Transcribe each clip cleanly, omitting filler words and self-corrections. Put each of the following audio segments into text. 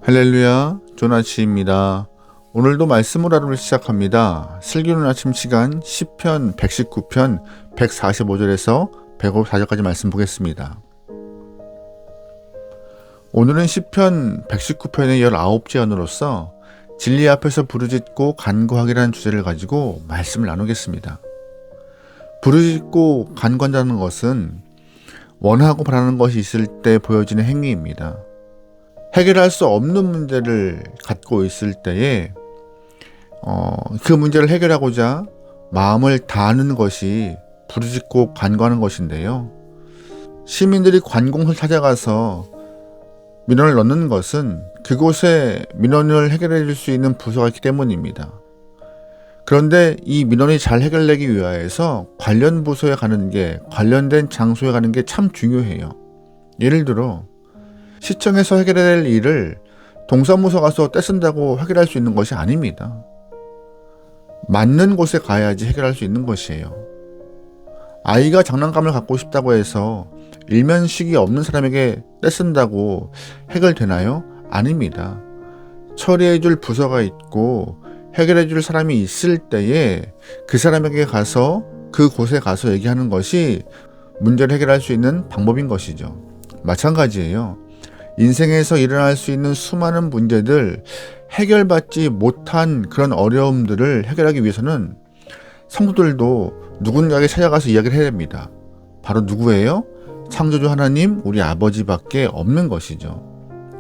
할렐루야, 조나치입니다. 오늘도 말씀으로 하루를 시작합니다. 슬기로운 아침 시간 시편 119편 145절에서 154절까지 말씀 보겠습니다. 오늘은 시편 119편의 19제안으로서 진리 앞에서 부르짖고 간구하기라는 주제를 가지고 말씀을 나누겠습니다. 부르짖고 간구한다는 것은 원하고 바라는 것이 있을 때 보여지는 행위입니다. 해결할 수 없는 문제를 갖고 있을 때에 그 문제를 해결하고자 마음을 다하는 것이 부르짖고 간구하는 것인데요. 시민들이 관공서를 찾아가서 민원을 넣는 것은 그곳에 민원을 해결해 줄 수 있는 부서가 있기 때문입니다. 그런데 이 민원이 잘 해결되기 위하여서 관련 부서에 가는 게, 관련된 장소에 가는 게 참 중요해요. 예를 들어 시청에서 해결해야 될 일을 동사무소 가서 떼쓴다고 해결할 수 있는 것이 아닙니다. 맞는 곳에 가야지 해결할 수 있는 것이에요. 아이가 장난감을 갖고 싶다고 해서 일면식이 없는 사람에게 떼쓴다고 해결되나요? 아닙니다. 처리해줄 부서가 있고 해결해줄 사람이 있을 때에 그 사람에게 가서 그곳에 가서 얘기하는 것이 문제를 해결할 수 있는 방법인 것이죠. 마찬가지예요. 인생에서 일어날 수 있는 수많은 문제들, 해결받지 못한 그런 어려움들을 해결하기 위해서는 성도들도 누군가에게 찾아가서 이야기를 해야 됩니다. 바로 누구예요? 창조주 하나님, 우리 아버지밖에 없는 것이죠.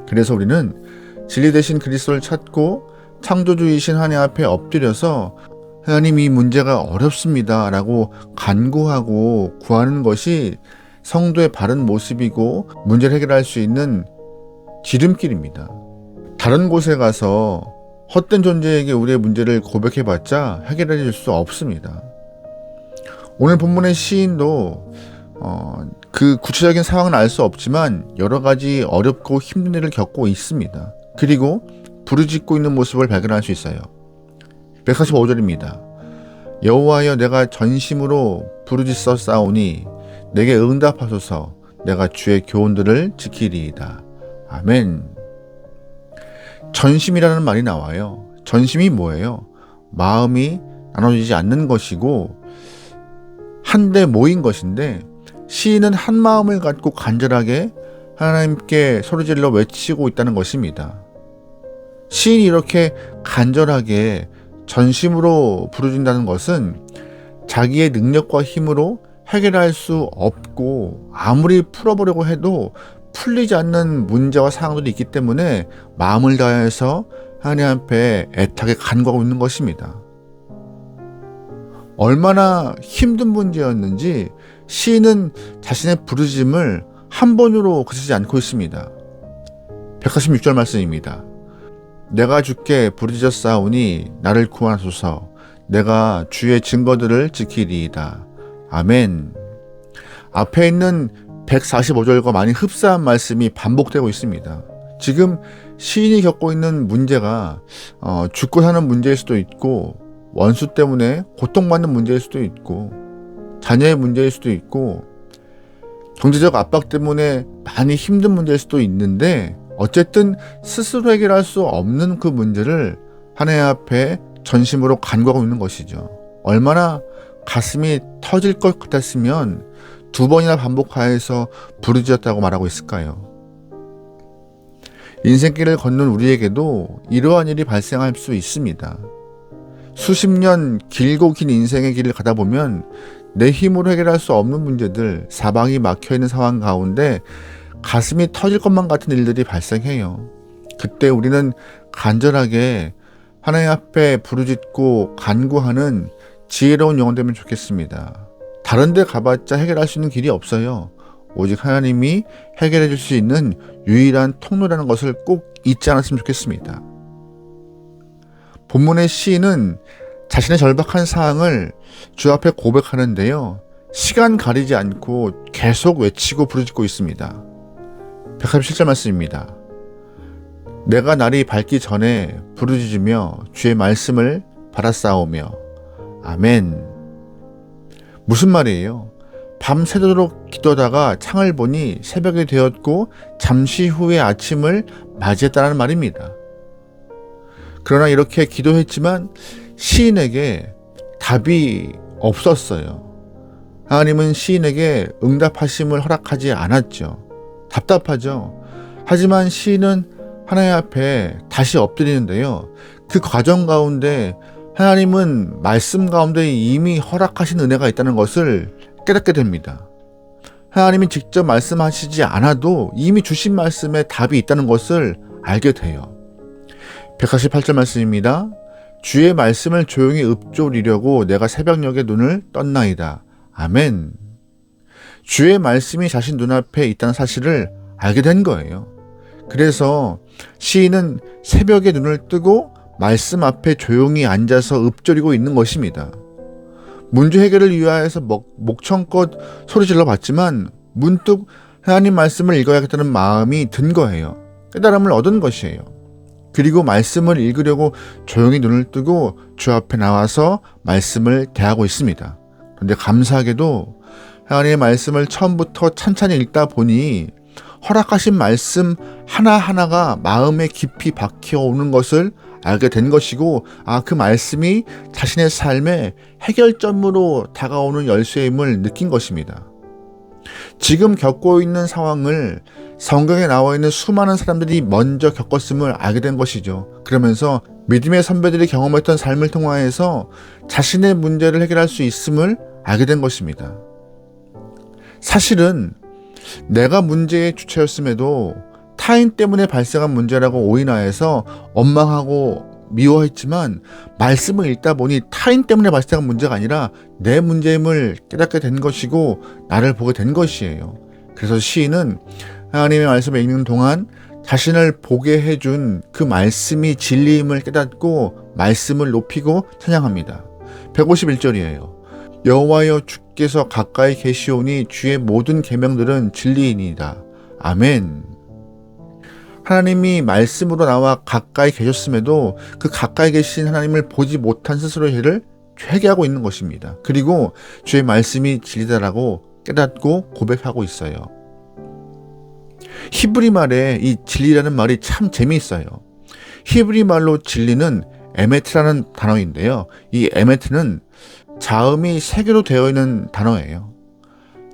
그래서 우리는 진리 되신 그리스도를 찾고 창조주이신 하나님 앞에 엎드려서 하나님, 이 문제가 어렵습니다 라고 간구하고 구하는 것이 성도의 바른 모습이고 문제를 해결할 수 있는 지름길입니다. 다른 곳에 가서 헛된 존재에게 우리의 문제를 고백해봤자 해결해 줄 수 없습니다. 오늘 본문의 시인도 그 구체적인 상황은 알 수 없지만 여러 가지 어렵고 힘든 일을 겪고 있습니다. 그리고 부르짖고 있는 모습을 발견할 수 있어요. 145절입니다. 여호와여, 내가 전심으로 부르짖었사오니 내게 응답하소서. 내가 주의 교훈들을 지키리이다. 아멘. 전심이라는 말이 나와요. 전심이 뭐예요? 마음이 나눠지지 않는 것이고 한데 모인 것인데, 시인은 한 마음을 갖고 간절하게 하나님께 소리질러 외치고 있다는 것입니다. 시인이 이렇게 간절하게 전심으로 부르짖는다는 것은 자기의 능력과 힘으로 해결할 수 없고 아무리 풀어보려고 해도 풀리지 않는 문제와 상황들이 있기 때문에 마음을 다해서 하나님 앞에 애타게 간구하고 있는 것입니다. 얼마나 힘든 문제였는지 시인은 자신의 부르짖음을 한 번으로 그치지 않고 있습니다. 146절 말씀입니다. 내가 주께 부르짖었사오니 나를 구하소서. 내가 주의 증거들을 지키리이다. 아멘. 앞에 있는 145절과 많이 흡사한 말씀이 반복되고 있습니다. 지금 시인이 겪고 있는 문제가 죽고 사는 문제일 수도 있고, 원수 때문에 고통받는 문제일 수도 있고, 자녀의 문제일 수도 있고, 경제적 압박 때문에 많이 힘든 문제일 수도 있는데, 어쨌든 스스로 해결할 수 없는 그 문제를 하나님 앞에 전심으로 간구하고 있는 것이죠. 얼마나 가슴이 터질 것 같았으면 2번이나 반복하여서 부르짖었다고 말하고 있을까요? 인생길을 걷는 우리에게도 이러한 일이 발생할 수 있습니다. 수십 년 길고 긴 인생의 길을 가다 보면 내 힘으로 해결할 수 없는 문제들, 사방이 막혀있는 상황 가운데 가슴이 터질 것만 같은 일들이 발생해요. 그때 우리는 간절하게 하나님 앞에 부르짖고 간구하는 지혜로운 영혼 되면 좋겠습니다. 다른 데 가봤자 해결할 수 있는 길이 없어요. 오직 하나님이 해결해 줄 수 있는 유일한 통로라는 것을 꼭 잊지 않았으면 좋겠습니다. 본문의 시인은 자신의 절박한 상황을 주 앞에 고백하는데요. 시간 가리지 않고 계속 외치고 부르짖고 있습니다. 147절 말씀입니다. 내가 날이 밝기 전에 부르짖으며 주의 말씀을 받아싸우며. 아멘. 무슨 말이에요? 밤새도록 기도하다가 창을 보니 새벽이 되었고 잠시 후에 아침을 맞이했다는 말입니다. 그러나 이렇게 기도했지만 시인에게 답이 없었어요. 하나님은 시인에게 응답하심을 허락하지 않았죠. 답답하죠. 하지만 시인은 하나님 앞에 다시 엎드리는데요. 그 과정 가운데 하나님은 말씀 가운데 이미 허락하신 은혜가 있다는 것을 깨닫게 됩니다. 하나님이 직접 말씀하시지 않아도 이미 주신 말씀에 답이 있다는 것을 알게 돼요. 148절 말씀입니다. 주의 말씀을 조용히 읊조리려고 내가 새벽녘에 눈을 떴나이다. 아멘. 주의 말씀이 자신 눈앞에 있다는 사실을 알게 된 거예요. 그래서 시인은 새벽에 눈을 뜨고 말씀 앞에 조용히 앉아서 읊조리고 있는 것입니다. 문제 해결을 위하여서 목청껏 소리질러 봤지만 문득 하나님 말씀을 읽어야겠다는 마음이 든 거예요. 깨달음을 얻은 것이에요. 그리고 말씀을 읽으려고 조용히 눈을 뜨고 주 앞에 나와서 말씀을 대하고 있습니다. 그런데 감사하게도 하나님의 말씀을 처음부터 찬찬히 읽다 보니 허락하신 말씀 하나하나가 마음에 깊이 박혀오는 것을 알게 된 것이고, 그 말씀이 자신의 삶의 해결점으로 다가오는 열쇠임을 느낀 것입니다. 지금 겪고 있는 상황을 성경에 나와 있는 수많은 사람들이 먼저 겪었음을 알게 된 것이죠. 그러면서 믿음의 선배들이 경험했던 삶을 통하여서 자신의 문제를 해결할 수 있음을 알게 된 것입니다. 사실은 내가 문제의 주체였음에도 타인 때문에 발생한 문제라고 오인하여서 원망하고 미워했지만 말씀을 읽다 보니 타인 때문에 발생한 문제가 아니라 내 문제임을 깨닫게 된 것이고 나를 보게 된 것이에요. 그래서 시인은 하나님의 말씀을 읽는 동안 자신을 보게 해준 그 말씀이 진리임을 깨닫고 말씀을 높이고 찬양합니다. 151절이에요. 여호와여 주께서 가까이 계시오니 주의 모든 계명들은 진리이니이다. 아멘. 하나님이 말씀으로 나와 가까이 계셨음에도 그 가까이 계신 하나님을 보지 못한 스스로의 죄를 회개하고 있는 것입니다. 그리고 주의 말씀이 진리다라고 깨닫고 고백하고 있어요. 히브리 말에 이 진리라는 말이 참 재미있어요. 히브리 말로 진리는 에메트라는 단어인데요. 이 에메트는 자음이 3개로 되어 있는 단어예요.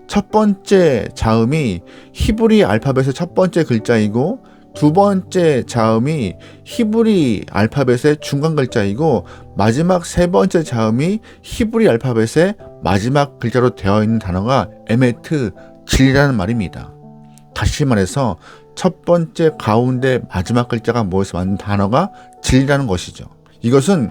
첫 번째 자음이 히브리 알파벳의 첫 번째 글자이고 두 번째 자음이 히브리 알파벳의 중간 글자이고 마지막 세 번째 자음이 히브리 알파벳의 마지막 글자로 되어 있는 단어가 에메트, 진리라는 말입니다. 다시 말해서 첫 번째, 가운데, 마지막 글자가 모여서 만든 단어가 진리라는 것이죠. 이것은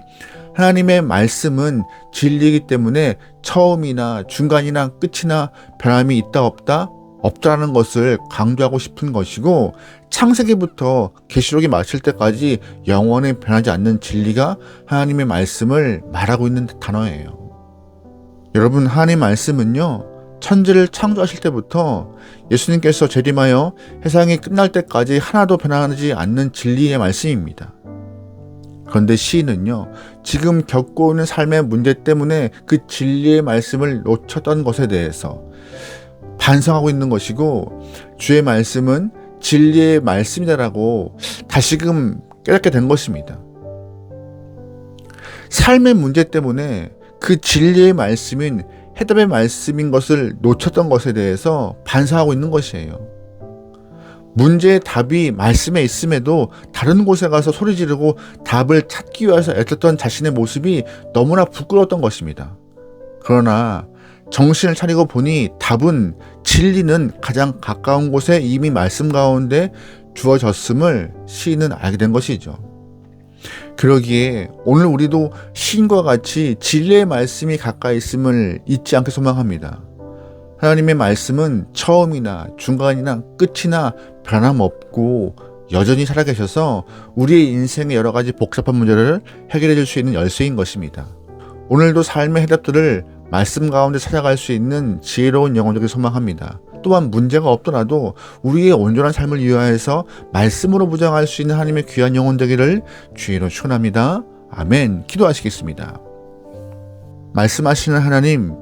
하나님의 말씀은 진리이기 때문에 처음이나 중간이나 끝이나 변함이 있다 없다라는 것을 강조하고 싶은 것이고, 창세기부터 계시록이 마칠 때까지 영원히 변하지 않는 진리가 하나님의 말씀을 말하고 있는 단어예요. 여러분, 하나님 말씀은요, 천지를 창조하실 때부터 예수님께서 재림하여 세상이 끝날 때까지 하나도 변하지 않는 진리의 말씀입니다. 그런데 시인은요, 지금 겪고 있는 삶의 문제 때문에 그 진리의 말씀을 놓쳤던 것에 대해서 반성하고 있는 것이고, 주의 말씀은 진리의 말씀이다라고 다시금 깨닫게 된 것입니다. 삶의 문제 때문에 그 진리의 말씀인 해답의 말씀인 것을 놓쳤던 것에 대해서 반성하고 있는 것이에요. 문제의 답이 말씀에 있음에도 다른 곳에 가서 소리 지르고 답을 찾기 위해서 애썼던 자신의 모습이 너무나 부끄러웠던 것입니다. 그러나 정신을 차리고 보니 답은, 진리는 가장 가까운 곳에 이미 말씀 가운데 주어졌음을 시인은 알게 된 것이죠. 그러기에 오늘 우리도 시인과 같이 진리의 말씀이 가까이 있음을 잊지 않게 소망합니다. 하나님의 말씀은 처음이나 중간이나 끝이나 변함없고 여전히 살아계셔서 우리의 인생의 여러 가지 복잡한 문제를 해결해 줄 수 있는 열쇠인 것입니다. 오늘도 삶의 해답들을 말씀 가운데 찾아갈 수 있는 지혜로운 영혼들을 소망합니다. 또한 문제가 없더라도 우리의 온전한 삶을 위하여서 말씀으로 무장할 수 있는 하나님의 귀한 영혼 되기를 주의로 축원합니다. 아멘. 기도하시겠습니다. 말씀하시는 하나님,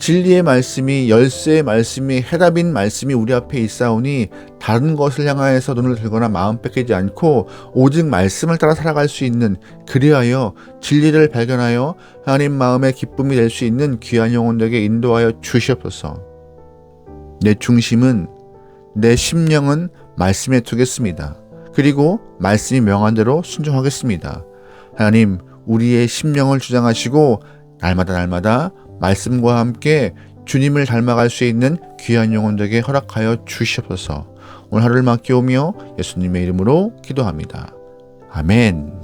진리의 말씀이 열쇠의 말씀이 해답인 말씀이 우리 앞에 있사오니 다른 것을 향하여서 눈을 들거나 마음 뺏기지 않고 오직 말씀을 따라 살아갈 수 있는, 그리하여 진리를 발견하여 하나님 마음의 기쁨이 될 수 있는 귀한 영혼들에게 인도하여 주시옵소서. 내 중심은, 내 심령은 말씀에 두겠습니다. 그리고 말씀이 명한 대로 순종하겠습니다. 하나님, 우리의 심령을 주장하시고 날마다 말씀과 함께 주님을 닮아갈 수 있는 귀한 영혼들에게 허락하여 주시옵소서. 오늘 하루를 맡기오며 예수님의 이름으로 기도합니다. 아멘.